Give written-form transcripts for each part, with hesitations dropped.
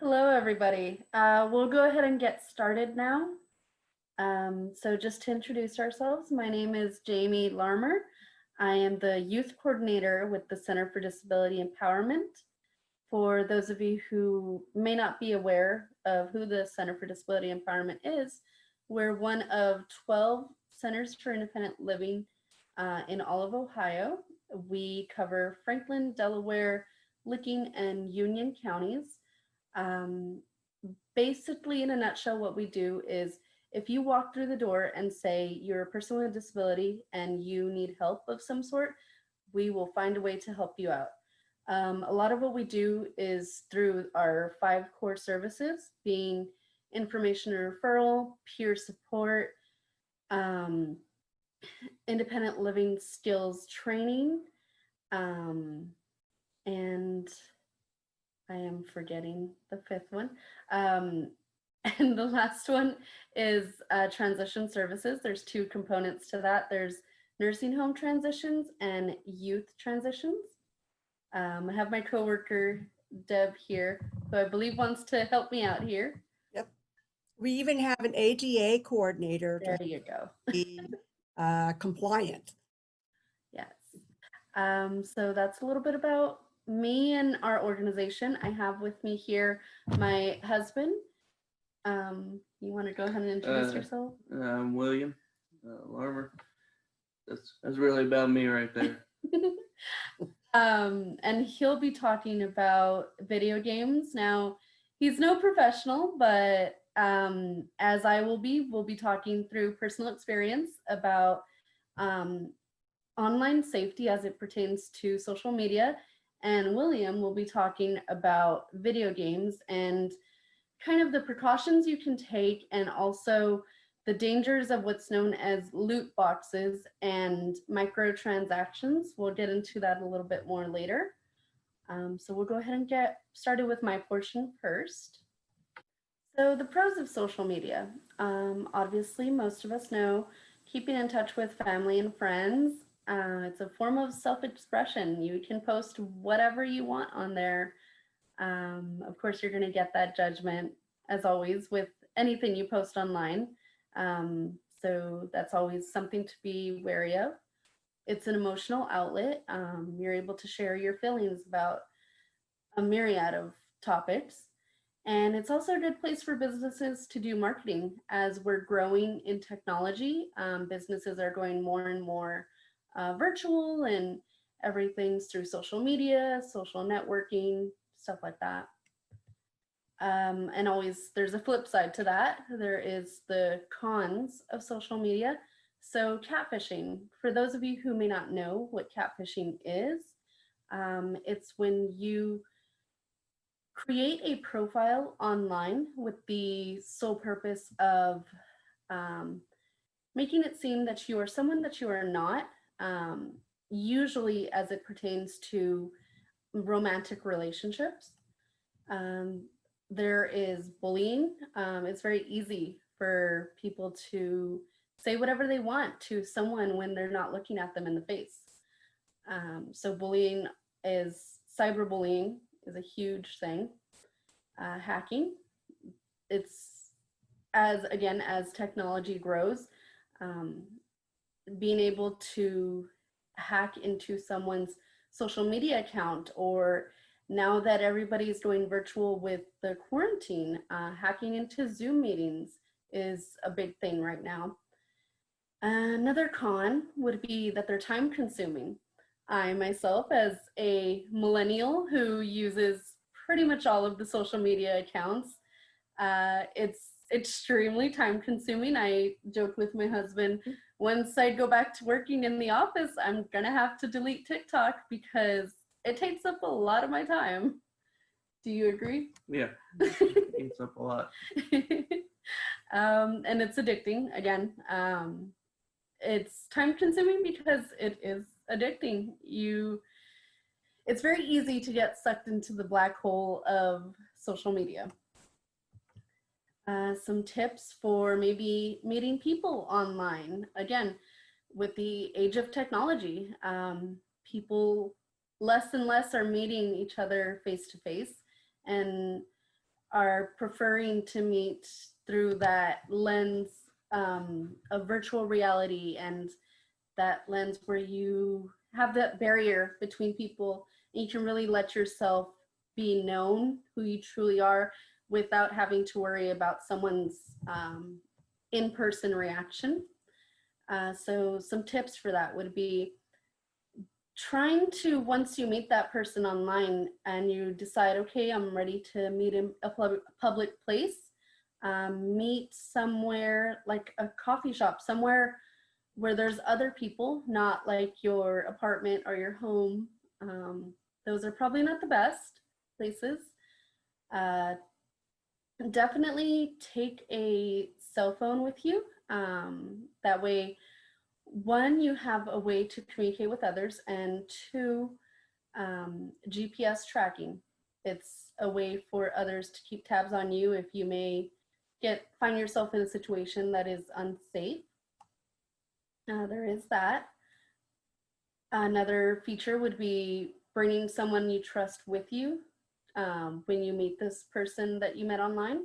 Hello, everybody. We'll go ahead and get started now. So just to introduce ourselves, my name is Jamie Larmer. I am the youth coordinator with the Center for Disability Empowerment. For those of you who may not be aware of who the Center for Disability Empowerment is, we're one of 12 centers for independent living in all of Ohio. We cover Franklin, Delaware, Licking, and Union counties. Um, Basically, in a nutshell, what we do is if you walk through the door and say you're a person with a disability and you need help of some sort, we will find a way to help you out. A lot of what we do is through our 5 core services, being information and referral, peer support, um, independent living skills training, um, and I am forgetting the 5th one. Um, and the last one is transition services. There's 2 components to that. There's nursing home transitions and youth transitions. I have my coworker, Deb, here, who I believe wants to help me out here. Yep. We even have an ADA coordinator There to you go. be compliant. Yes. So that's a little bit about me and our organization. I have with me here my husband. You want to go ahead and introduce yourself? I'm William Larmer. That's really about me right there. And he'll be talking about video games. Now, he's no professional, but as I will be, we'll be talking through personal experience about online safety as it pertains to social media. And William will be talking about video games and kind of the precautions you can take, and also the dangers of what's known as loot boxes and microtransactions. We'll get into that a little bit more later. So we'll go ahead and get started with my portion first. So the pros of social media. Obviously, most of us know keeping in touch with family and friends. It's a form of self-expression. You can post whatever you want on there. Of course, you're going to get that judgment, as always, with anything you post online. So that's always something to be wary of. It's an emotional outlet. You're able to share your feelings about a myriad of topics. And it's also a good place for businesses to do marketing. As we're growing in technology, businesses are going more and more virtual, and everything's through social media, social networking, stuff like that. And always there's a flip side to that. There is the cons of social media. So catfishing, for those of you who may not know what catfishing is, it's when you create a profile online with the sole purpose of making it seem that you are someone that you are not, usually as it pertains to romantic relationships. There is bullying. It's very easy for people to say whatever they want to someone when they're not looking at them in the face. So bullying cyberbullying is a huge thing. Hacking, it's as technology grows, being able to hack into someone's social media account, or now that everybody's going virtual with the quarantine, hacking into Zoom meetings is a big thing right now. Another con would be that they're time consuming. I myself, as a millennial who uses pretty much all of the social media accounts, it's extremely time consuming. I joke with my husband, once I go back to working in the office, I'm gonna have to delete TikTok because it takes up a lot of my time. Do you agree? Yeah, it eats up a lot. And it's addicting. Again, it's time consuming because it is addicting. It's very easy to get sucked into the black hole of social media. Some tips for maybe meeting people online. Again, with the age of technology, people less and less are meeting each other face to face. And are preferring to meet through that lens of virtual reality, and that lens where you have that barrier between people and you can really let yourself be known who you truly are without having to worry about someone's in-person reaction. So some tips for that would be trying to, once you meet that person online and you decide, okay, I'm ready to meet in a public place, meet somewhere like a coffee shop, somewhere where there's other people, not like your apartment or your home. Those are probably not the best places. Definitely take a cell phone with you. That way, one, you have a way to communicate with others, and two, GPS tracking. It's a way for others to keep tabs on you if you may find yourself in a situation that is unsafe. There is that. Another feature would be bringing someone you trust with you when you meet this person that you met online.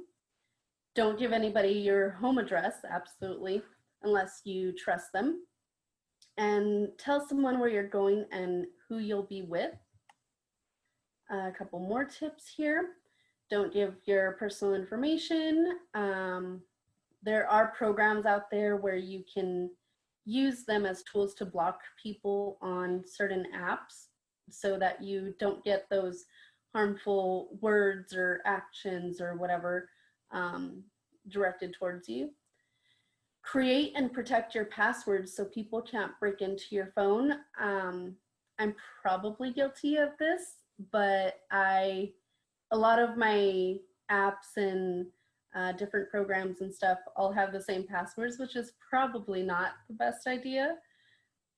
Don't give anybody your home address, absolutely, unless you trust them. And tell someone where you're going and who you'll be with. A couple more tips here. Don't give your personal information. There are programs out there where you can use them as tools to block people on certain apps so that you don't get those harmful words or actions or whatever directed towards you. Create and protect your passwords so people can't break into your phone. I'm probably guilty of this, but a lot of my apps and different programs and stuff all have the same passwords, which is probably not the best idea.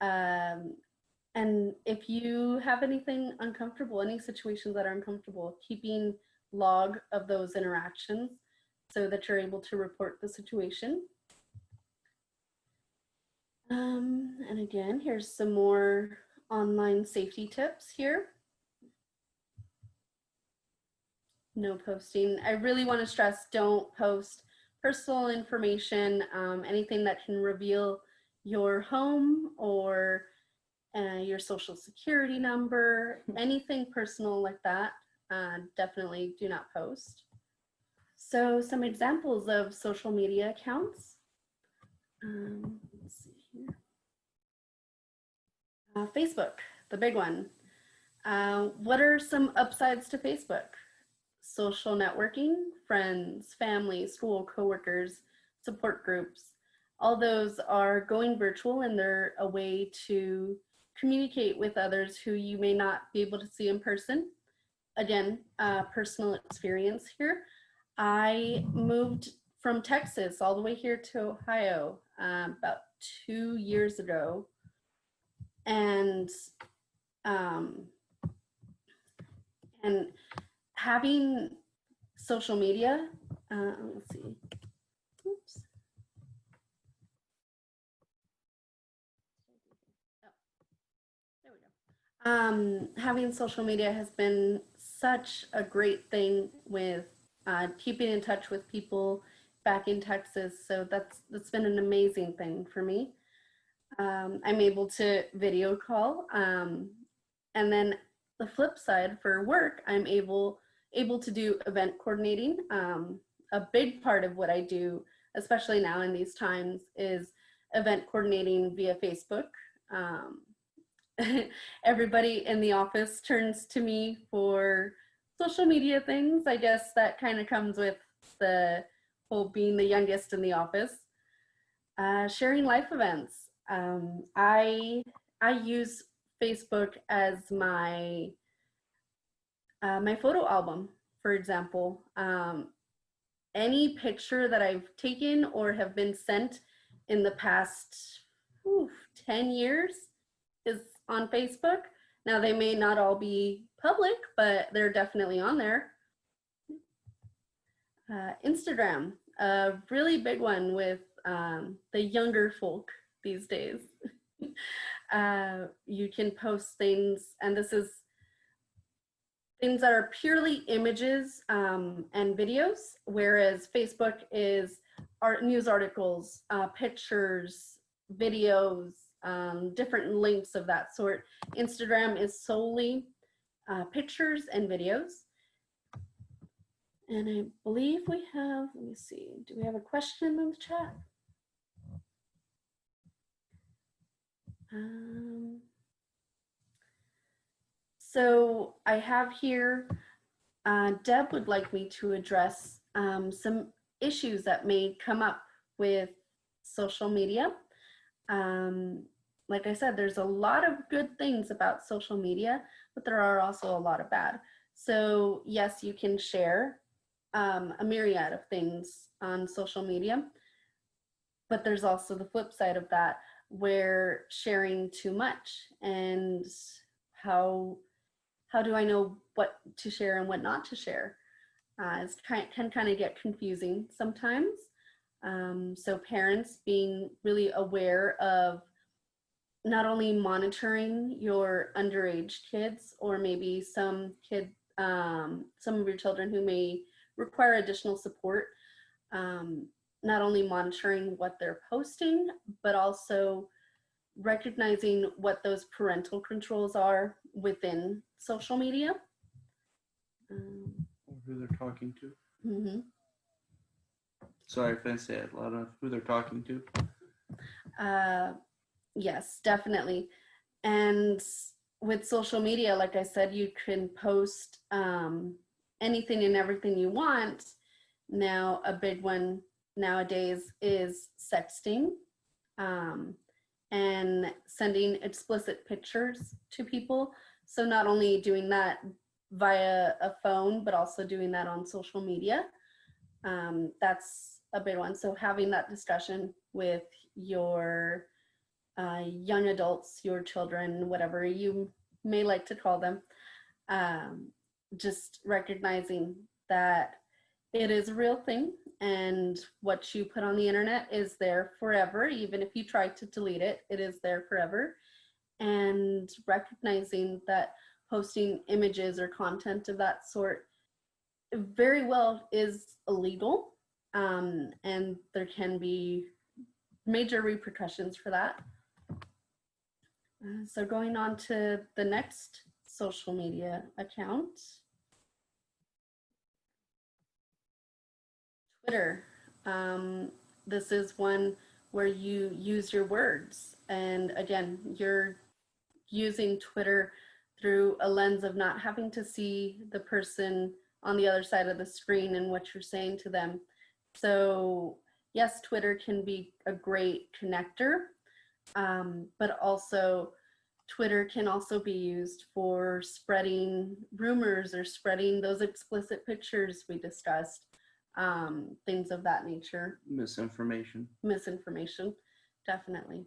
And if you have anything uncomfortable, any situations that are uncomfortable, keeping log of those interactions so that you're able to report the situation. And again, here's some more online safety tips here. No posting. I really want to stress, don't post personal information, anything that can reveal your home or your social security number, anything personal like that, definitely do not post. So some examples of social media accounts. Let's see here. Facebook, the big one. What are some upsides to Facebook? Social networking, friends, family, school, coworkers, support groups. All those are going virtual, and they're a way to communicate with others who you may not be able to see in person. Again, personal experience here. I moved from Texas all the way here to Ohio about 2 years ago. And having social media, let's see, oops. Oh, there we go. Having social media has been such a great thing with keeping in touch with people back in Texas. So that's been an amazing thing for me. I'm able to video call. And then the flip side, for work, I'm able to do event coordinating. A big part of what I do, especially now in these times, is event coordinating via Facebook. Everybody in the office turns to me for social media things. I guess that kind of comes with the whole being the youngest in the office. Sharing life events. I use Facebook as my my photo album, for example. Any picture that I've taken or have been sent in the past 10 years is on Facebook. Now, they may not all be public, but they're definitely on there. Instagram, a really big one with the younger folk these days. You can post things, and this is things that are purely images and videos, whereas Facebook is art, news articles, pictures, videos, different links of that sort. Instagram is solely pictures and videos. And I believe we have, let me see, do we have a question in the chat? So I have here, Deb would like me to address some issues that may come up with social media. Like I said, there's a lot of good things about social media, but there are also a lot of bad. So yes, you can share a myriad of things on social media, but there's also the flip side of that, where sharing too much, and how do I know what to share and what not to share? It can kind of get confusing sometimes. So parents being really aware of not only monitoring your underage kids, or maybe some of your children who may require additional support, not only monitoring what they're posting, but also recognizing what those parental controls are within social media. Or who they're talking to. Mm-hmm. Sorry if I say it loud enough. Who they're talking to. Yes, definitely. And with social media, like I said, you can post anything and everything you want. Now, a big one nowadays is sexting, and sending explicit pictures to people. So not only doing that via a phone, but also doing that on social media. That's a big one. So having that discussion with your young adults, your children, whatever you may like to call them, just recognizing that it is a real thing, and what you put on the internet is there forever. Even if you try to delete it, it is there forever. And recognizing that posting images or content of that sort very well is illegal, and there can be major repercussions for that. So going on to the next social media account, Twitter. This is one where you use your words. And again, you're using Twitter through a lens of not having to see the person on the other side of the screen and what you're saying to them. So yes, Twitter can be a great connector, but also Twitter can also be used for spreading rumors or spreading those explicit pictures we discussed, things of that nature. Misinformation, Definitely.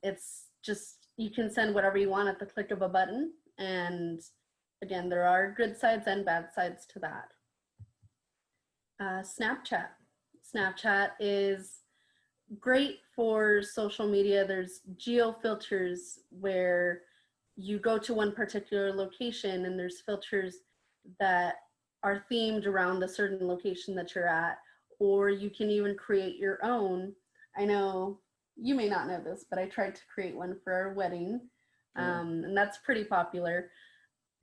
It's just, you can send whatever you want at the click of a button. And again, there are good sides and bad sides to that. Snapchat. Snapchat is great for social media. There's geo filters where you go to one particular location and there's filters that are themed around the certain location that you're at, or you can even create your own. I know you may not know this, but I tried to create one for our wedding, and that's pretty popular.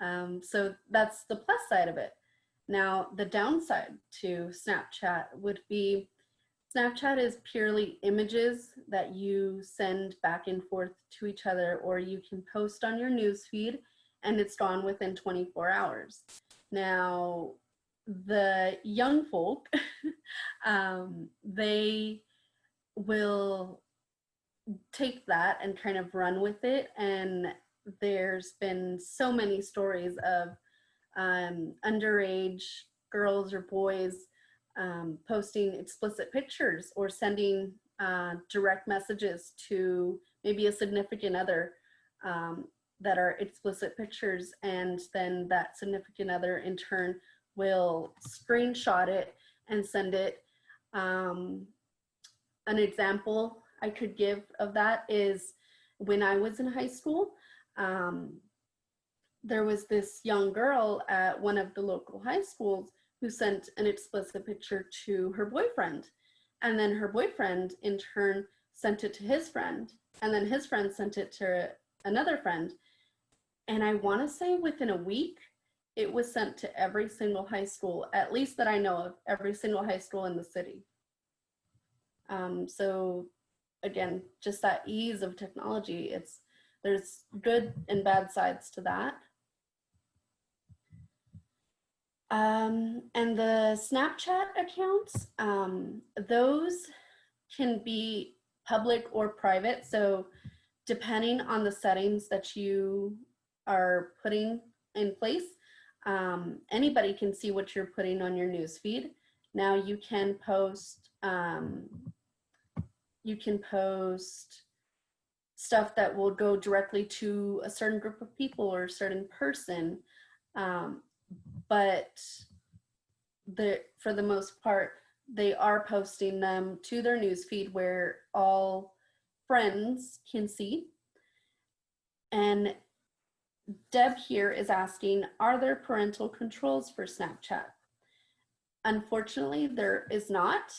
So that's the plus side of it. Now, the downside to Snapchat would be Snapchat is purely images that you send back and forth to each other, or you can post on your newsfeed and it's gone within 24 hours. Now, the young folk, they will take that and kind of run with it. And there's been so many stories of underage girls or boys posting explicit pictures or sending direct messages to maybe a significant other that are explicit pictures, and then that significant other in turn will screenshot it and send it. An example I could give of that is when I was in high school, there was this young girl at one of the local high schools who sent an explicit picture to her boyfriend. And then her boyfriend, in turn, sent it to his friend. And then his friend sent it to another friend. And I want to say within a week, it was sent to every single high school, at least that I know of, every single high school in the city. So again, just that ease of technology, there's good and bad sides to that. And the Snapchat accounts, those can be public or private. So depending on the settings that you are putting in place, anybody can see what you're putting on your news feed. Now you can post stuff that will go directly to a certain group of people or a certain person. But for the most part, they are posting them to their newsfeed where all friends can see. And Deb here is asking, are there parental controls for Snapchat? Unfortunately, there is not.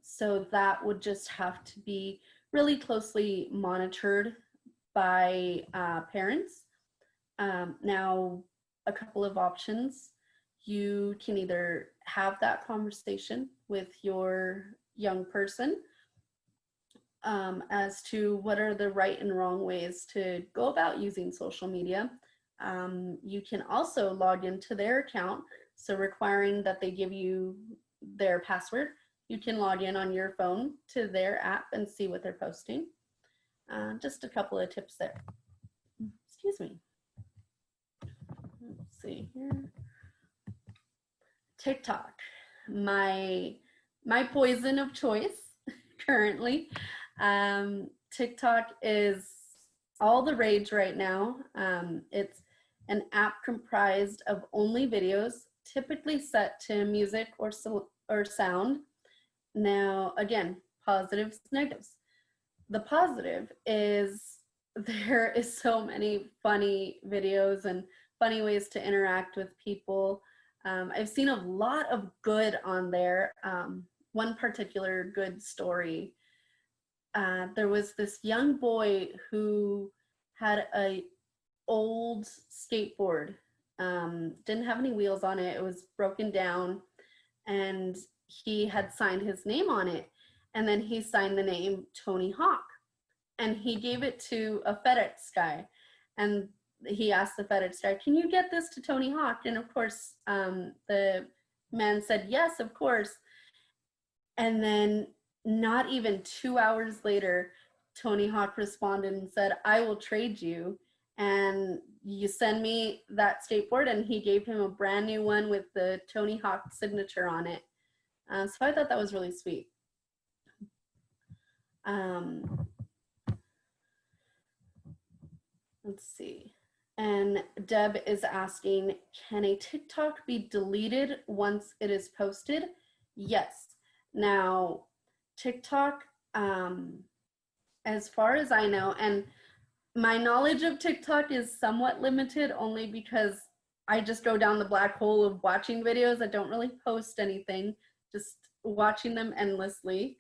So that would just have to be really closely monitored by parents. Now, a couple of options. You can either have that conversation with your young person as to what are the right and wrong ways to go about using social media. You can also log into their account, so requiring that they give you their password. You can log in on your phone to their app and see what they're posting. Just a couple of tips there. Excuse me. Let's see here. TikTok, my poison of choice currently. TikTok is all the rage right now. It's an app comprised of only videos, typically set to music or sound. Now, again, positives, negatives. The positive is there is so many funny videos and funny ways to interact with people. I've seen a lot of good on there. One particular good story, there was this young boy who had a old skateboard, didn't have any wheels on it, it was broken down, and he had signed his name on it, and then he signed the name Tony Hawk, and he gave it to a FedEx guy, and he asked the FedEx guy, can you get this to Tony Hawk? And of course, the man said, yes, of course. And then not even 2 hours later, Tony Hawk responded and said, I will trade you. And you send me that skateboard, and he gave him a brand new one with the Tony Hawk signature on it. So I thought that was really sweet. Let's see. And Deb is asking, can a TikTok be deleted once it is posted? Yes. Now, TikTok, as far as I know, and my knowledge of TikTok is somewhat limited only because I just go down the black hole of watching videos. I don't really post anything, just watching them endlessly.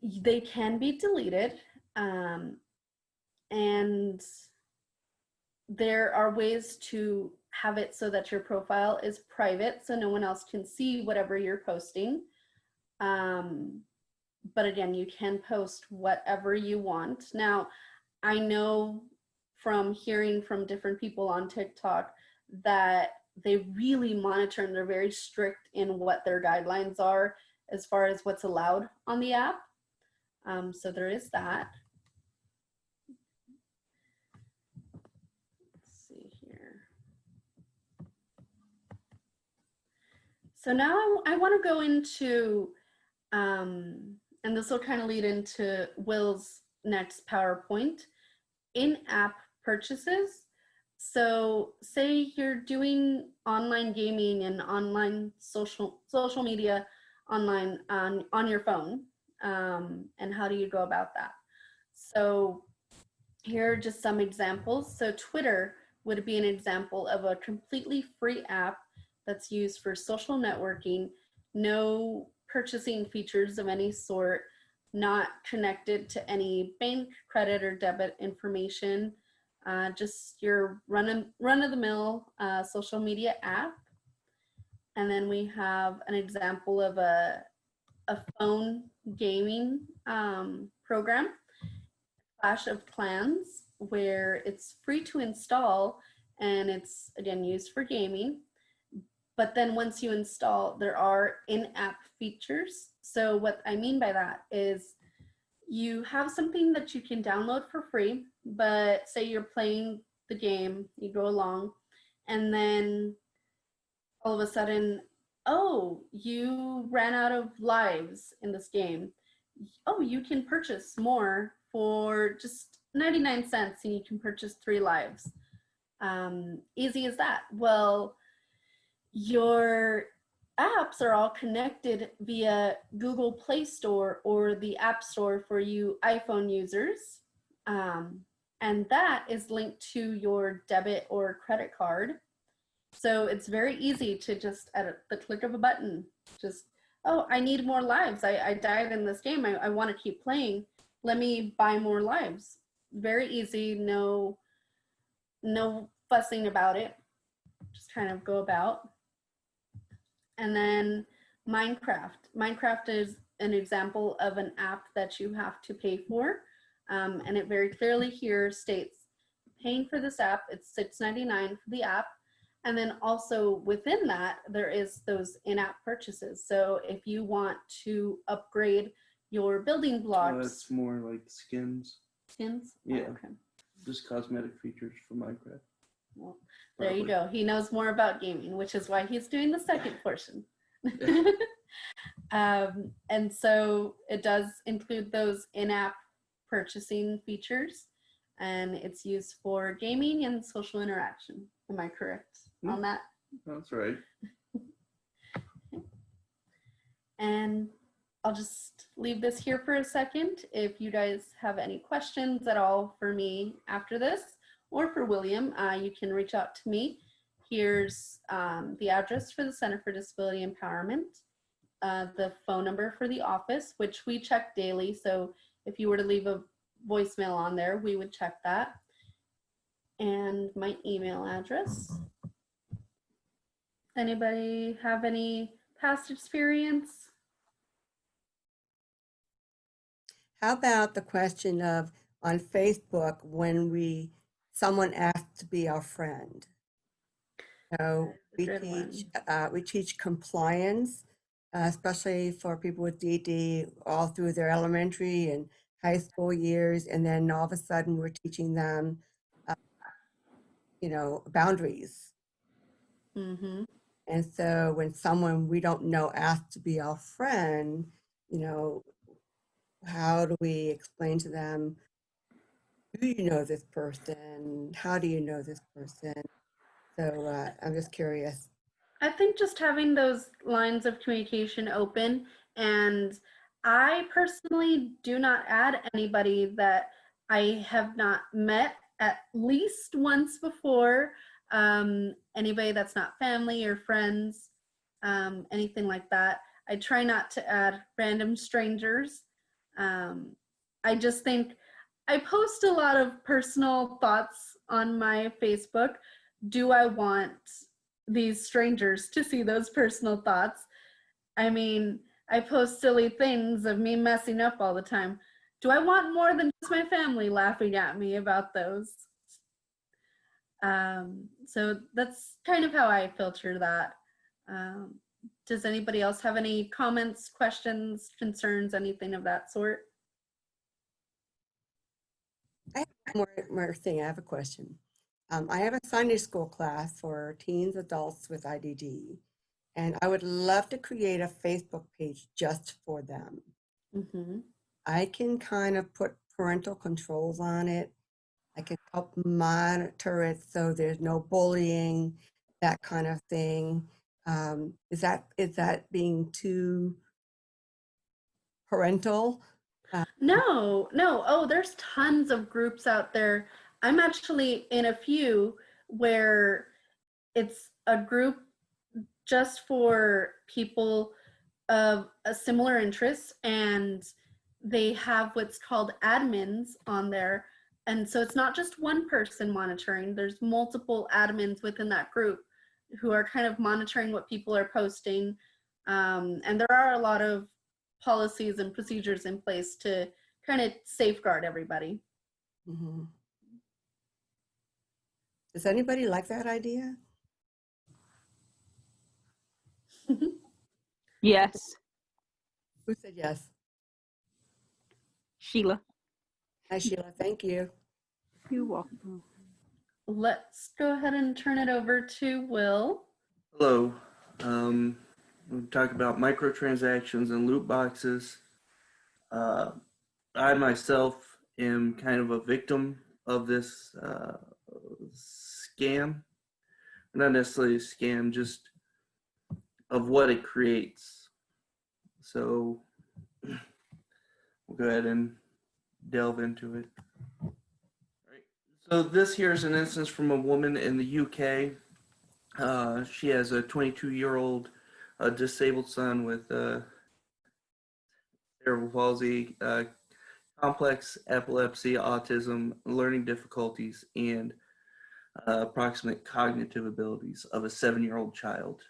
They can be deleted. And there are ways to have it so that your profile is private, so no one else can see whatever you're posting. But again, you can post whatever you want. Now, I know from hearing from different people on TikTok that they really monitor and they're very strict in what their guidelines are as far as what's allowed on the app. So there is that. So now I want to go into, and this will kind of lead into Will's next PowerPoint, in-app purchases. So say you're doing online gaming and online social media online on your phone, and how do you go about that? So Here are just some examples. So Twitter would be an example of a completely free app that's used for social networking, no purchasing features of any sort, not connected to any bank, credit, or debit information, just your run-of-the-mill social media app. And then we have an example of a phone gaming program, Clash of Clans, where it's free to install and it's again used for gaming. But then once you install, there are in-app features. So what I mean by that is you have something that you can download for free, but say you're playing the game, you go along, and then all of a sudden, oh, you ran out of lives in this game. Oh, you can purchase more for just 99 cents and you can purchase 3 lives. Easy as that. Well, your apps are all connected via Google Play Store or the App Store for you iPhone users. And that is linked to your debit or credit card. So it's very easy to just, at the click of a button, just, oh, I need more lives. I died in this game. I want to keep playing. Let me buy more lives. Very easy. No fussing about it. Just kind of go about. And then Minecraft. Minecraft is an example of an app that you have to pay for. And it very clearly here states paying for this app, it's $6.99 for the app. And then also within that, there is those in-app purchases. So if you want to upgrade your building blocks. That's more like skins. Skins? Yeah. Oh, okay. Just cosmetic features for Minecraft. Well, there you go. He knows more about gaming, which is why he's doing the second portion. And so it does include those in-app purchasing features, and it's used for gaming and social interaction. Am I correct on that? That's right. And I'll just leave this here for a second. If you guys have any questions at all for me after this, or for William, you can reach out to me. Here's the address for the Center for Disability Empowerment, the phone number for the office, which we check daily. So if you were to leave a voicemail on there, we would check that. And my email address. Anybody have any past experience? How about the question of on Facebook when someone asks to be our friend? So we teach compliance, especially for people with DD all through their elementary and high school years, and then all of a sudden we're teaching them, boundaries. Mm-hmm. And so when someone we don't know asks to be our friend, how do we explain to them, do you know this person? How do you know this person? So I'm just curious. I think just having those lines of communication open, and I personally do not add anybody that I have not met at least once before, anybody that's not family or friends, anything like that. I try not to add random strangers. I just think I post a lot of personal thoughts on my Facebook. Do I want these strangers to see those personal thoughts? I mean, I post silly things of me messing up all the time. Do I want more than just my family laughing at me about those? So that's kind of how I filter that. Does anybody else have any comments, questions, concerns, anything of that sort? I have more thing. I have a question. I have a Sunday school class for teens, adults with IDD, and I would love to create a Facebook page just for them. Mm-hmm. I can kind of put parental controls on it. I can help monitor it so there's no bullying, that kind of thing. Is that being too parental? No. Oh, there's tons of groups out there. I'm actually in a few where it's a group just for people of a similar interests, and they have what's called admins on there. And so it's not just one person monitoring, there's multiple admins within that group who are kind of monitoring what people are posting. And there are a lot of policies and procedures in place to kind of safeguard everybody. Mm-hmm. Does anybody like that idea? Yes. Who said yes? Sheila. Hi, Sheila. Thank you. You're welcome. Let's go ahead and turn it over to Will. Hello. We'll talk about microtransactions and loot boxes. I myself am kind of a victim of this scam. Not necessarily a scam, just of what it creates. So we'll go ahead and delve into it. All right. So this here is an instance from a woman in the UK. She has a 22-year-old disabled son with cerebral palsy, complex epilepsy, autism, learning difficulties, and approximate cognitive abilities of a 7-year-old child.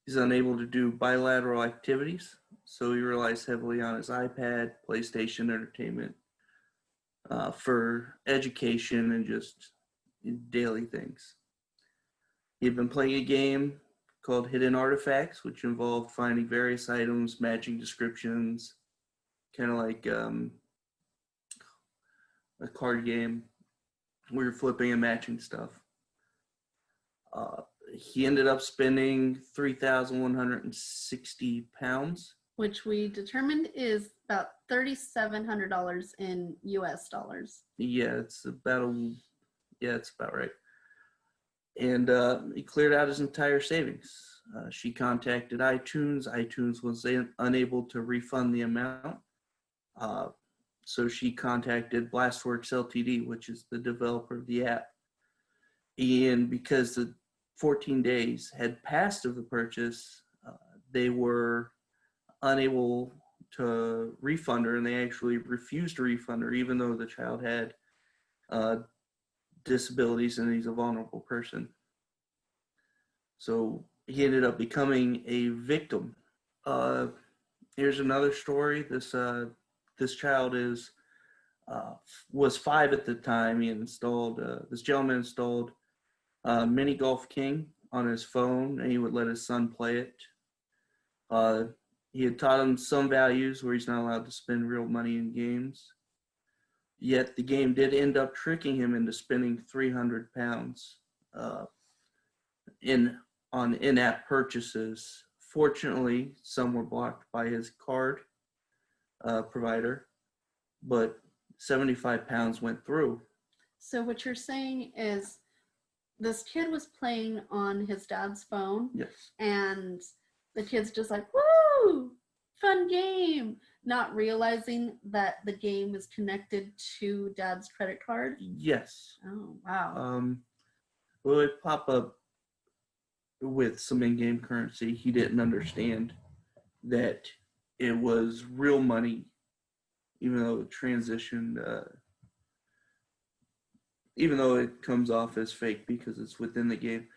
He's unable to do bilateral activities, so he relies heavily on his iPad, PlayStation entertainment for education and just daily things. He had been playing a game called Hidden Artifacts, which involved finding various items, matching descriptions, kind of like a card game where you're flipping and matching stuff. He ended up spending £3,160, which we determined is about $3,700 in US dollars. Yeah, it's about right. And he cleared out his entire savings. She contacted iTunes. iTunes was unable to refund the amount. So she contacted Blastworks Ltd, which is the developer of the app. And because the 14 days had passed of the purchase, they were unable to refund her, and they actually refused to refund her, even though the child had disabilities and he's a vulnerable person. So he ended up becoming a victim. Here's another story. This child was 5 at the time. This gentleman installed Mini Golf King on his phone, and he would let his son play it. He had taught him some values where he's not allowed to spend real money in games. Yet the game did end up tricking him into spending £300 on in-app purchases. Fortunately, some were blocked by his card provider, but £75 went through. So what you're saying is this kid was playing on his dad's phone. Yes. And the kid's just like, woo, fun game, not realizing that the game is connected to dad's credit card. Yes. Oh, wow. Well, it pop up with some in-game currency. He didn't understand that it was real money, even though it transitioned, even though it comes off as fake because it's within the game.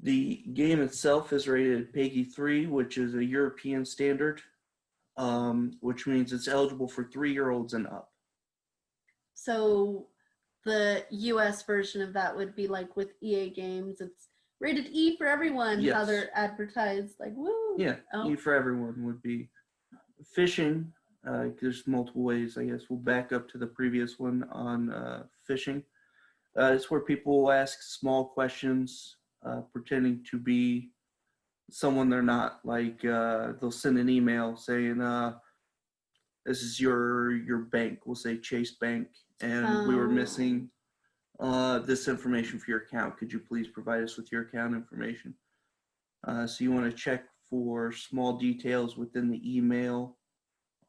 The game itself is rated PEGI 3, which is a European standard, which means it's eligible for 3-year-olds and up. So the US version of that would be like with EA games. It's rated E for everyone. Yes. How they're advertised, like, woo. Yeah, Oh. E for everyone would be. Phishing, there's multiple ways, I guess. We'll back up to the previous one on phishing. It's where people will ask small questions, pretending to be someone they're not. Like they'll send an email saying, this is your bank. We'll say Chase Bank, and we were missing this information for your account. Could you please provide us with your account information? So you want to check for small details within the email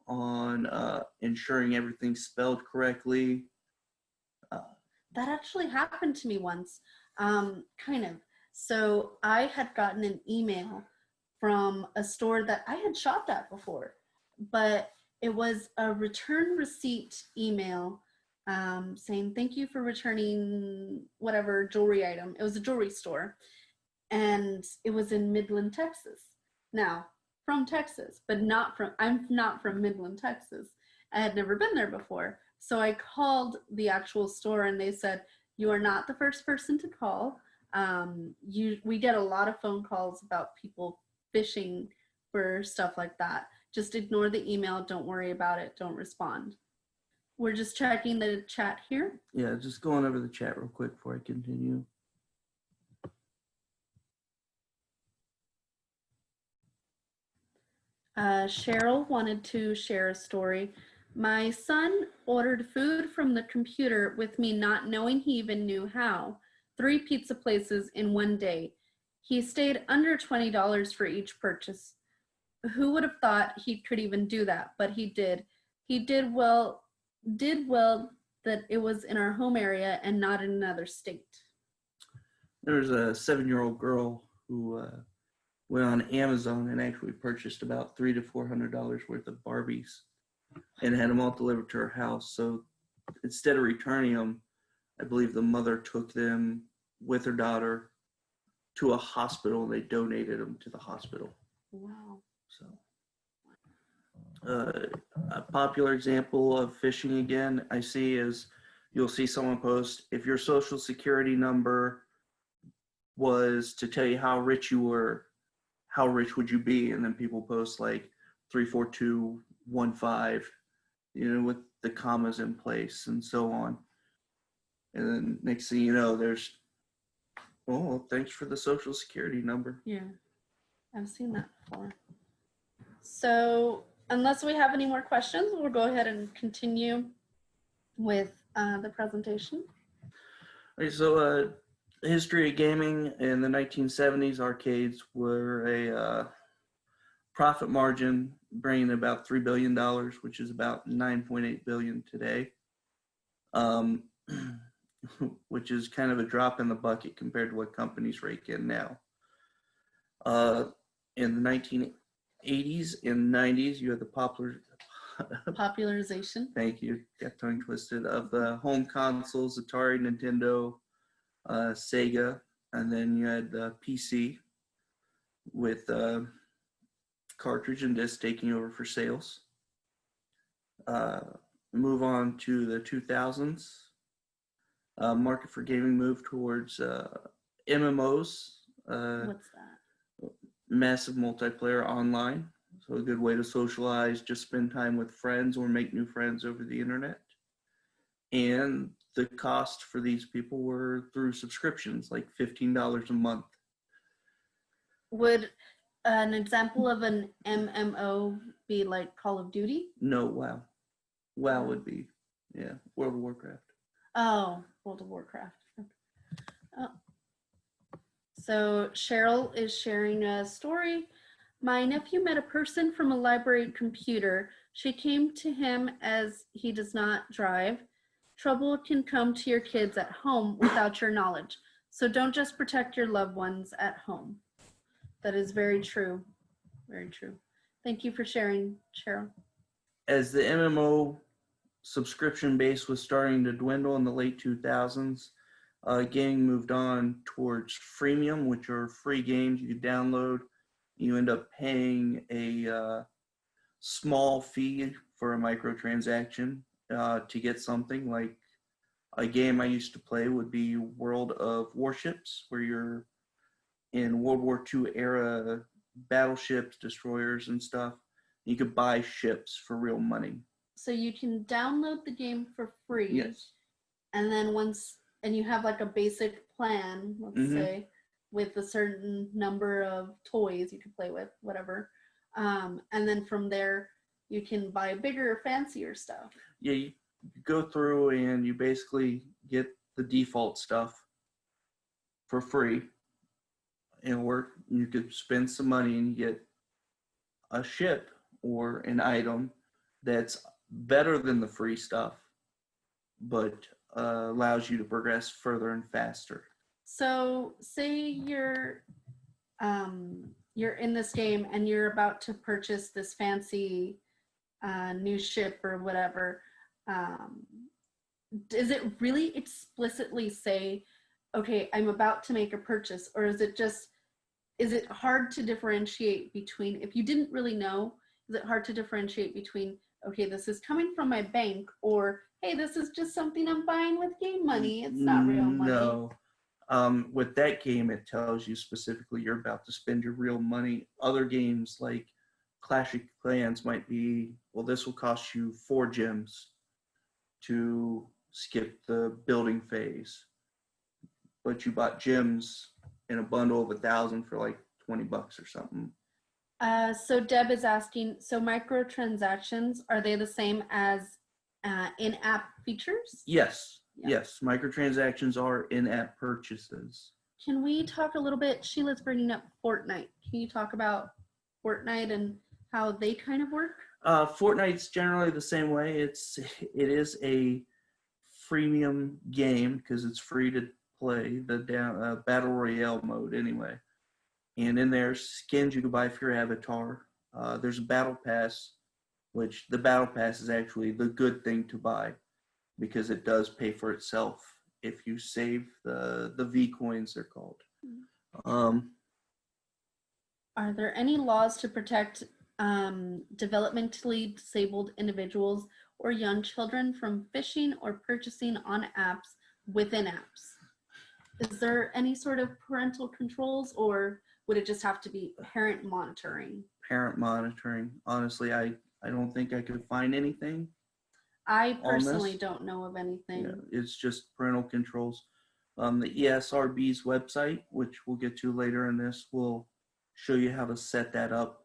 on ensuring everything's spelled correctly. That actually happened to me once, kind of. So I had gotten an email from a store that I had shopped at before, but it was a return receipt email saying, thank you for returning whatever jewelry item. It was a jewelry store, and it was in Midland, Texas. Now, from Texas, but I'm not from Midland, Texas. I had never been there before. So I called the actual store and they said, you are not the first person to call. We get a lot of phone calls about people phishing for stuff like that. Just ignore the email. Don't worry about it. Don't respond. We're just checking the chat here. Yeah, just going over the chat real quick before I continue. Cheryl wanted to share a story. My son ordered food from the computer with me not knowing he even knew how. 3 pizza places in one day. He stayed under $20 for each purchase. Who would have thought he could even do that? But he did. He did well that it was in our home area and not in another state. There's a 7-year-old girl who went on Amazon and actually purchased about $300 to $400 worth of Barbies and had them all delivered to her house. So instead of returning them, I believe the mother took them with her daughter to a hospital and they donated them to the hospital. Wow. So a popular example of phishing again I see is you'll see someone post, if your social security number was to tell you how rich you were, how rich would you be? And then people post like 34215, with the commas in place and so on. And then next thing you know, there's, oh, thanks for the social security number. Yeah, I've seen that before. So unless we have any more questions, we'll go ahead and continue with the presentation. Okay, so history of gaming in the 1970s, arcades were a profit margin bringing about $3 billion, which is about $9.8 billion today, which is kind of a drop in the bucket compared to what companies rake in now. In the 1980s and 90s, you had the Popularization. Thank you, got tongue twisted, of the home consoles, Atari, Nintendo, Sega, and then you had the PC with cartridge and disc taking over for sales. Move on to the 2000s. Market for gaming moved towards MMOs. What's that? Massive multiplayer online. So a good way to socialize, just spend time with friends or make new friends over the internet. And the cost for these people were through subscriptions, like $15 a month. Would an example of an MMO be like Call of Duty? No, WoW. WoW would be, yeah, World of Warcraft. Oh, World of Warcraft. Oh. So Cheryl is sharing a story. My nephew met a person from a library computer. She came to him as he does not drive. Trouble can come to your kids at home without your knowledge. So don't just protect your loved ones at home. That is very true. Very true. Thank you for sharing, Cheryl. As the MMO subscription base was starting to dwindle in the late 2000s, gaming moved on towards freemium, which are free games you could download. You end up paying a small fee for a microtransaction to get something. Like a game I used to play would be World of Warships, where you're in World War II era battleships, destroyers, and stuff. You could buy ships for real money. So you can download the game for free. Yes. And then and you have like a basic plan, let's say, with a certain number of toys you can play with, whatever. And then from there, you can buy bigger, fancier stuff. Yeah, you go through and you basically get the default stuff for free. And you could spend some money and you get a ship or an item that's better than the free stuff, but allows you to progress further and faster. So say you're in this game and you're about to purchase this fancy new ship or whatever. Does it really explicitly say, okay, I'm about to make a purchase, or is it hard to differentiate between, if you didn't really know, is it hard to differentiate between, okay, this is coming from my bank, or hey, this is just something I'm buying with game money, it's not real money? No. With that game, it tells you specifically you're about to spend your real money. Other games like Clash of Clans might be, well, this will cost you 4 gems to skip the building phase, but you bought gems in a bundle of 1,000 for like $20 or something. So Deb is asking, so microtransactions, are they the same as in-app features? Yes. Yeah. Yes, microtransactions are in-app purchases. Can we talk a little bit, Sheila's bringing up Fortnite. Can you talk about Fortnite and how they kind of work? Fortnite's generally the same way. It is a freemium game because it's free to play, the battle royale mode anyway. And in there, skins you can buy for your avatar. There's a battle pass, which the battle pass is actually the good thing to buy because it does pay for itself if you save the V coins, they're called. Are there any laws to protect developmentally disabled individuals or young children from phishing or purchasing on apps within apps? Is there any sort of parental controls, or would it just have to be parent monitoring? Parent monitoring. Honestly, I don't think I could find anything. I personally don't know of anything. Yeah, it's just parental controls. The ESRB's website, which we'll get to later in this, will show you how to set that up.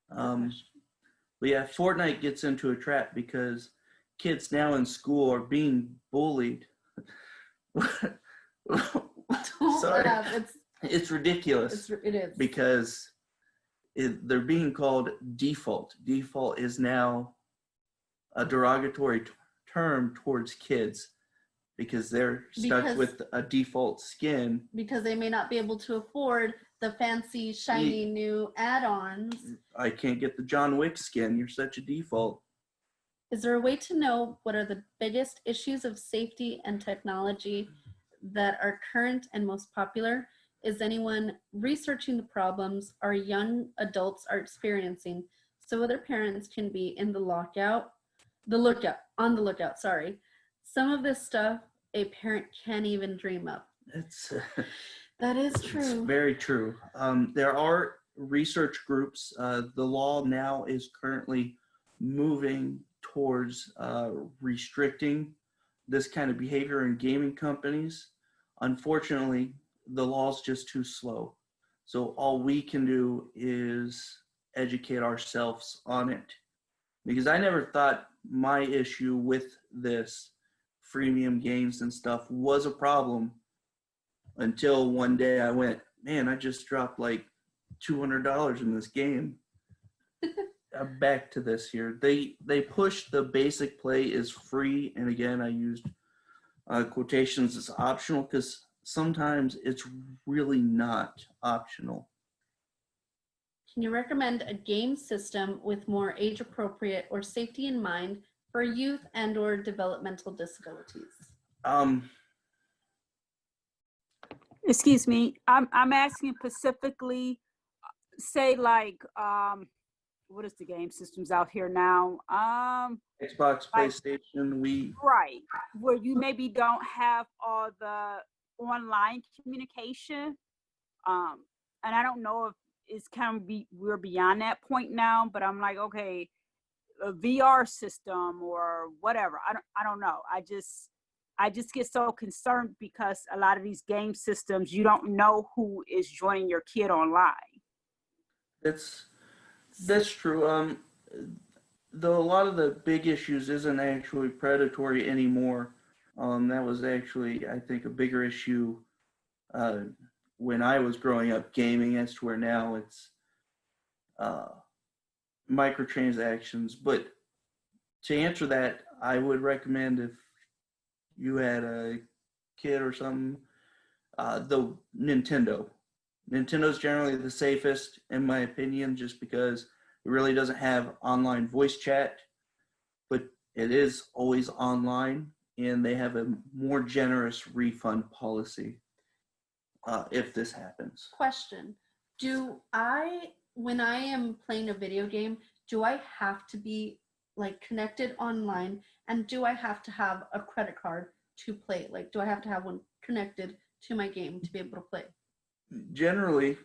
But yeah, Fortnite gets into a trap because kids now in school are being bullied. Sorry. It's ridiculous. It is. Because they're being called default. Default is now a derogatory term towards kids because they're stuck with a default skin. Because they may not be able to afford the fancy, shiny new add-ons. I can't get the John Wick skin. You're such a default. Is there a way to know what are the biggest issues of safety and technology that are current and most popular? Is anyone researching the problems our young adults are experiencing so other parents can be on the lookout? Some of this stuff a parent can't even dream of. That is true. It's very true. There are research groups. The law now is currently moving towards restricting this kind of behavior in gaming companies. Unfortunately, the law's just too slow. So all we can do is educate ourselves on it. Because I never thought my issue with this freemium games and stuff was a problem until one day I went, man, I just dropped like $200 in this game. Back to this here. They push the basic play is free. And again, I used quotations as optional because sometimes it's really not optional. Can you recommend a game system with more age-appropriate or safety in mind for youth and or developmental disabilities? Excuse me, I'm asking specifically, say like, what is the game systems out here now? Xbox, PlayStation, Wii. Right, where you maybe don't have all the online communication. And I don't know if it's we're beyond that point now, but I'm like, okay, a VR system or whatever. I don't know. I just get so concerned because a lot of these game systems, you don't know who is joining your kid online. That's true. Though a lot of the big issues isn't actually predatory anymore. That was actually, I think, a bigger issue when I was growing up gaming as to where now microtransactions. But to answer that, I would recommend if you had a kid or something, the Nintendo. Nintendo's generally the safest, in my opinion, just because it really doesn't have online voice chat, but it is always online, and they have a more generous refund policy if this happens. Question. When I am playing a video game, do I have to be like connected online, and do I have to have a credit card to play? Like, do I have to have one connected to my game to be able to play? Generally,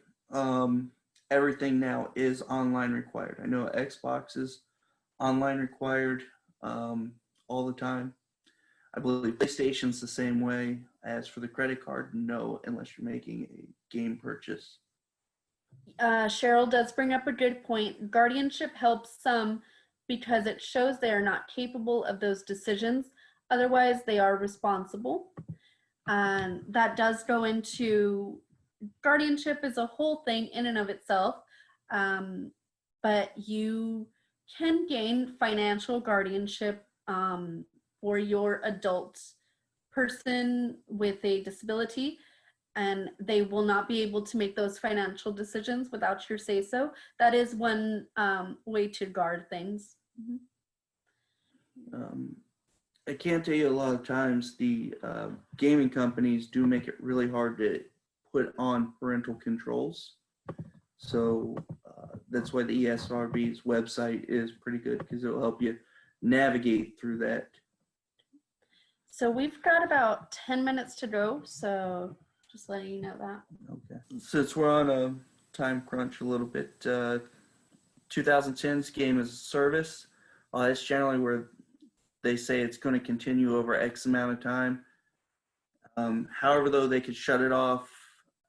everything now is online required. I know Xbox is online required all the time. I believe PlayStation's the same way. As for the credit card, no, unless you're making a game purchase. Cheryl does bring up a good point. Guardianship helps some because it shows they are not capable of those decisions. Otherwise, they are responsible. And that does go into guardianship is a whole thing in and of itself. But you can gain financial guardianship for your adult person with a disability, and they will not be able to make those financial decisions without your say-so. That is one way to guard things. I can't tell you, a lot of times the gaming companies do make it really hard to put on parental controls. So that's why the ESRB's website is pretty good, because it'll help you navigate through that. So we've got about 10 minutes to go, so just letting you know that. Okay. Since we're on a time crunch a little bit, 2010's game as a service, it's generally where they say it's going to continue over X amount of time. However, though, they could shut it off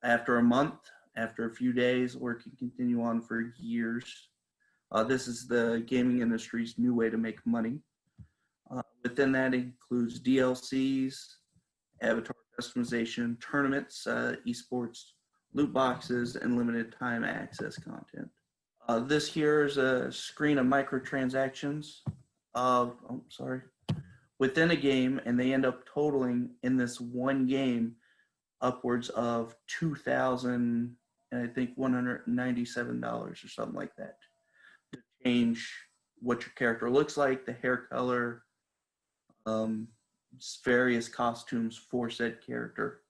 after a month, after a few days, or it can continue on for years. This is the gaming industry's new way to make money. Within that includes DLCs, avatar customization, tournaments, esports, loot boxes, and limited time access content. This here is a screen of microtransactions within a game, and they end up totaling in this one game upwards of $2,000, and I think $197 or something like that, to change what your character looks like, the hair color, various costumes for said character.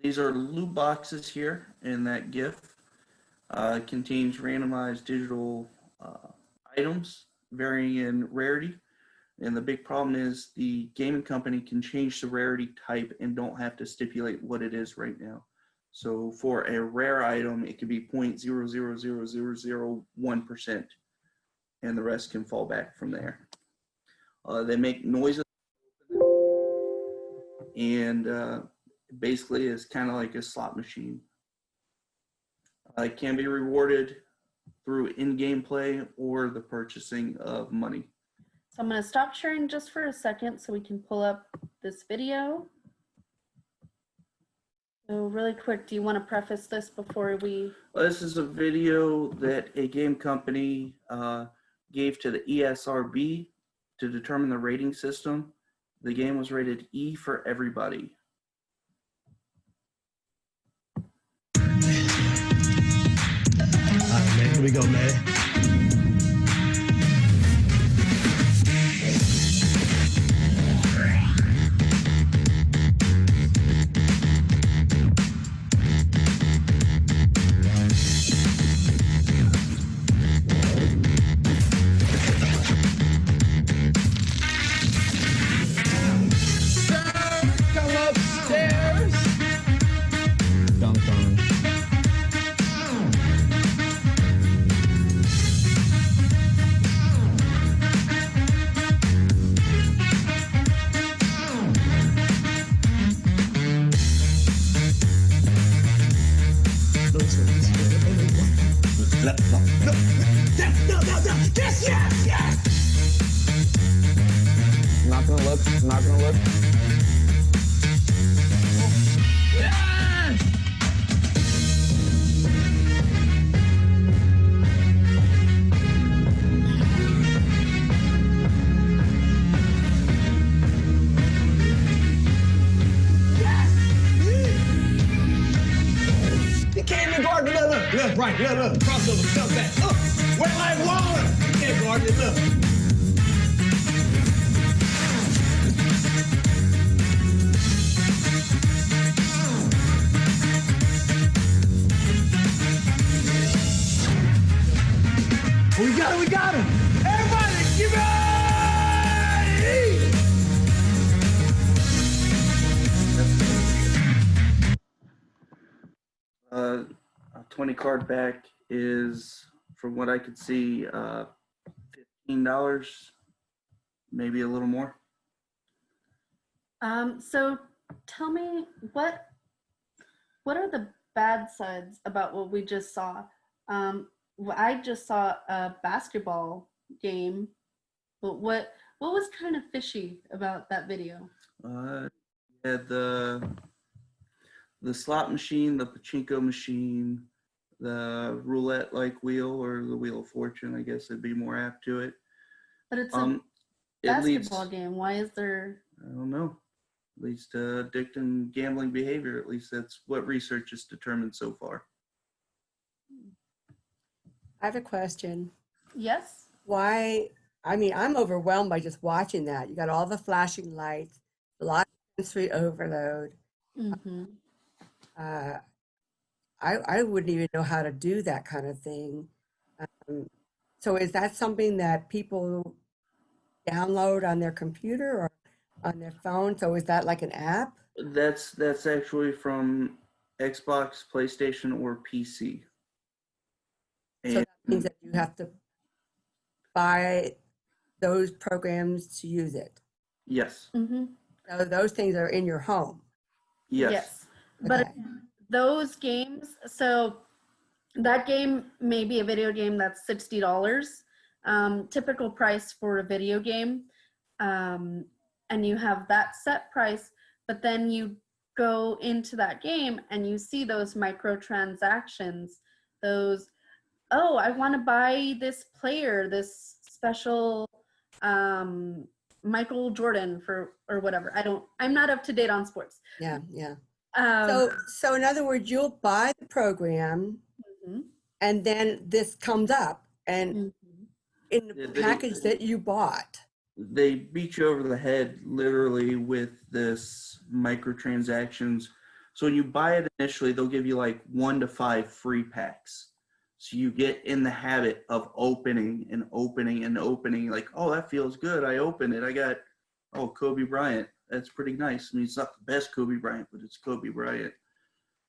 These are loot boxes here in that GIF. It contains randomized digital items varying in rarity. And the big problem is the gaming company can change the rarity type and don't have to stipulate what it is right now. So for a rare item, it could be 0.000001%, and the rest can fall back from there. They make noises, and basically it's kind of like a slot machine. It can be rewarded through in-game play or the purchasing of money. So I'm going to stop sharing just for a second so we can pull up this video. So really quick, do you want to preface this before we... Well, this is a video that a game company gave to the ESRB to determine the rating system. The game was rated E for everybody. All right, man, here we go, man. Not gonna look. Not gonna look. Yes! can't guard it. Look, left, right, look, crossover, step back. Look, wet like water. You can't guard it. Look. We got him. Everybody, give it! 20 card back is, from what I could see, $15, maybe a little more. So tell me, what are the bad sides about what we just saw? I just saw a basketball game, but what was kind of fishy about that video? Yeah, the slot machine, the pachinko machine, the roulette-like wheel, or the wheel of fortune, I guess it'd be more apt to it. But it's a basketball game. Why is there? I don't know. Leads to addicting gambling behavior. At least that's what research has determined so far. I have a question. Yes. Why? I mean, I'm overwhelmed by just watching that. You got all the flashing lights, a lot of sensory overload. Mm-hmm. I wouldn't even know how to do that kind of thing. So is that something that people download on their computer or on their phone? So is that like an app? That's actually from Xbox, PlayStation, or PC. So that means that you have to buy those programs to use it. Yes. Mm-hmm. So those things are in your home. Yes. But Okay. those games, so that game may be a video game that's $60, typical price for a video game. And you have that set price, but then you go into that game and you see those microtransactions, those, oh, I want to buy this player, this special Michael Jordan or whatever. I'm not up to date on sports. Yeah, yeah. Um, So in other words, you'll buy the program mhm, and then this comes up and mhm. in the Yeah, package that you bought. They beat you over the head literally with this microtransactions. So when you buy it initially, they'll give you like 1 to 5 free packs. So you get in the habit of opening and opening and opening. Like, oh, that feels good. I opened it. I got, oh, Kobe Bryant. That's pretty nice. I mean, it's not the best Kobe Bryant, but it's Kobe Bryant.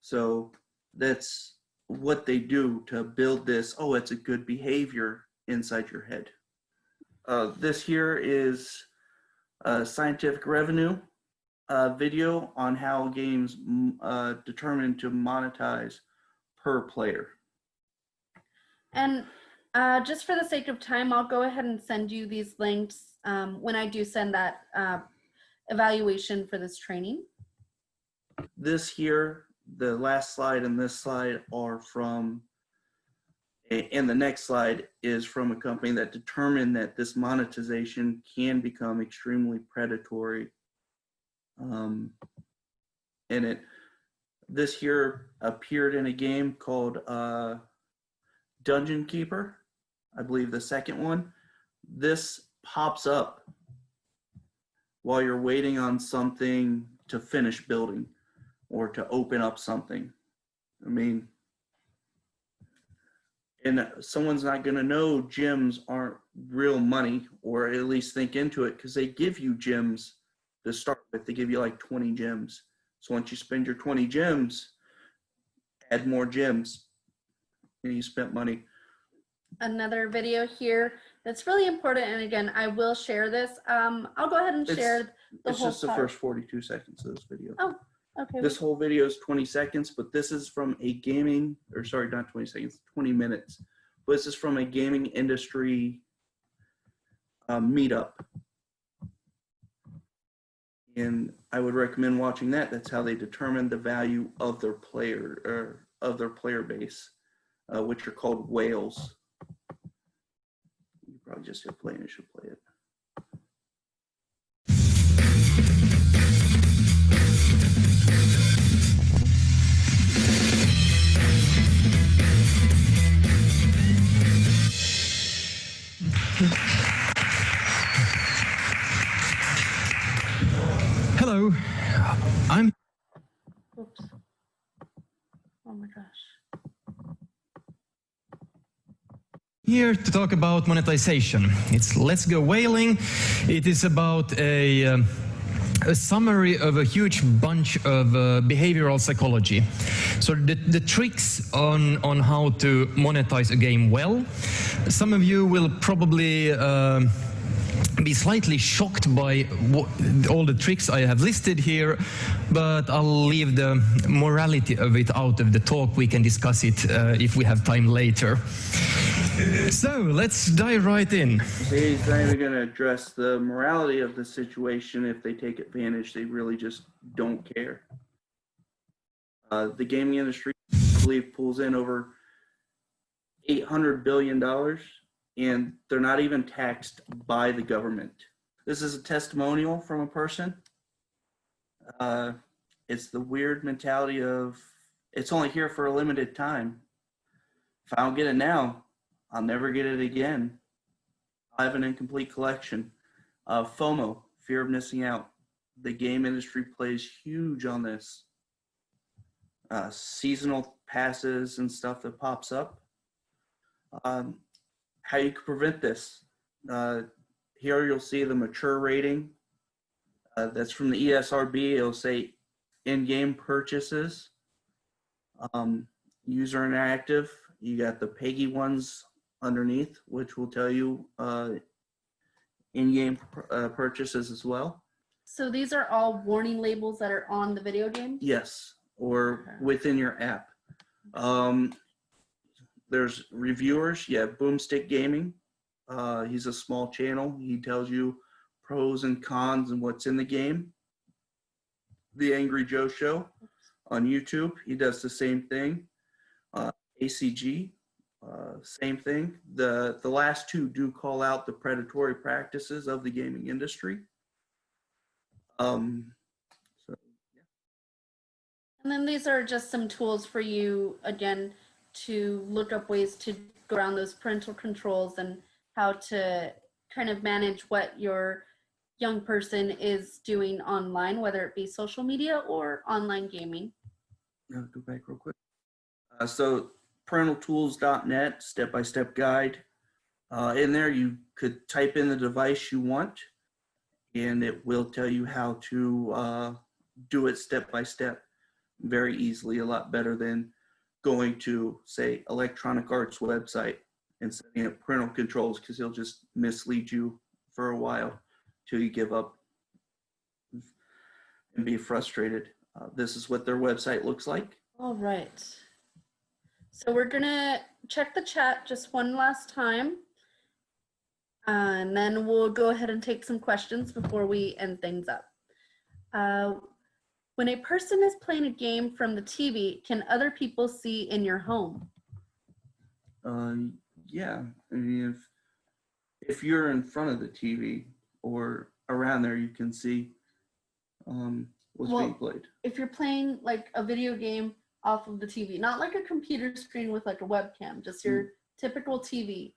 So that's what they do to build this, oh, it's a good behavior inside your head. This here is a scientific revenue video on how games determine to monetize per player. And just for the sake of time, I'll go ahead and send you these links when I do send that evaluation for this training. This here, the last slide and this slide are from, and the next slide is from a company that determined that this monetization can become extremely predatory. And this here appeared in a game called Dungeon Keeper, I believe the second one. This pops up while you're waiting on something to finish building or to open up something. I mean, and someone's not going to know gems aren't real money, or at least think into it, because they give you gems to start with. They give you like 20 gems. So once you spend your 20 gems, add more gems, and you spent money. Another video here that's really important, and again, I will share this. I'll go ahead and share the It's whole just the part. first 42 seconds of this video. Oh, okay. This whole video is 20 seconds, but this is from a gaming, or sorry, not 20 seconds, 20 minutes. But this is from a gaming industry meetup. And I would recommend watching that. That's how they determine the value of their player, or of their player base, which are called whales. You probably just hit play and it should play it. Here to talk about monetization. It's Let's Go Whaling. It is about a summary of a huge bunch of behavioral psychology. So the tricks on how to monetize a game well. Some of you will probably be slightly shocked by all the tricks I have listed here, but I'll leave the morality of it out of the talk. We can discuss it if we have time later. So let's dive right in. He's not even going to address the morality of the situation. If they take advantage, they really just don't care. The gaming industry, I believe, pulls in over $800 billion, and they're not even taxed by the government. This is a testimonial from a person. It's the weird mentality of, it's only here for a limited time. If I don't get it now, I'll never get it again. I have an incomplete collection. FOMO, fear of missing out. The game industry plays huge on this. Seasonal passes and stuff that pops up. How you can prevent this. Here you'll see the mature rating. That's from the ESRB. It'll say in-game purchases. User interactive. You got the PEGI ones underneath, which will tell you in-game purchases as well. So these are all warning labels that are on the video game? Yes, or within your app. There's reviewers. Yeah, Boomstick Gaming. He's a small channel. He tells you pros and cons and what's in the game. The Angry Joe Show on YouTube. He does the same thing. ACG. Same thing. The last two do call out the predatory practices of the gaming industry. And then these are just some tools for you, again, to look up ways to go around those parental controls and how to kind of manage what your young person is doing online, whether it be social media or online gaming. I'll go back real quick. So parentaltools.net, step-by-step guide. In there, you could type in the device you want, and it will tell you how to do it step-by-step very easily, a lot better than going to, say, Electronic Arts website and setting up parental controls, because he'll just mislead you for a while till you give up and be frustrated. This is what their website looks like. All right. So we're gonna check the chat just one last time. And then we'll go ahead and take some questions before we end things up. When a person is playing a game from the TV, can other people see in your home? Yeah, I mean, if you're in front of the TV or around there, you can see what's being played. If you're playing like a video game off of the TV, not like a computer screen with like a webcam, just your typical TV,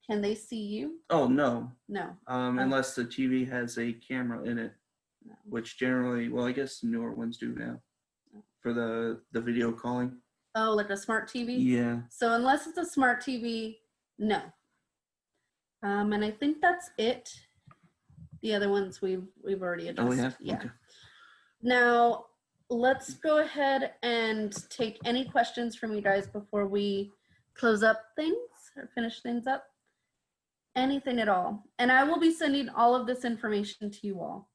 can they see you? Oh, no. No. Unless the TV has a camera in it, No. which generally, well, I guess newer ones do now for the video calling. Oh, like a smart TV? Yeah. So unless it's a smart TV, no. And I think that's it. The other ones we've already addressed. Oh, we have? Yeah. Okay. Now, let's go ahead and take any questions from you guys before we close up things or finish things up. Anything at all. And I will be sending all of this information to you all.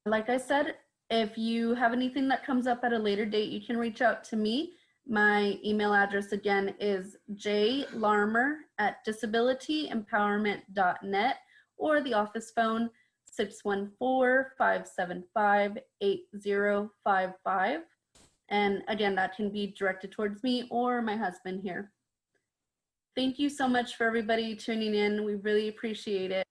Like I said, if you have anything that comes up at a later date, you can reach out to me. My email address again is jlarmer@disabilityempowerment.net, or the office phone 614-575-8055. And again, that can be directed towards me or my husband here. Thank you so much for everybody tuning in. We really appreciate it.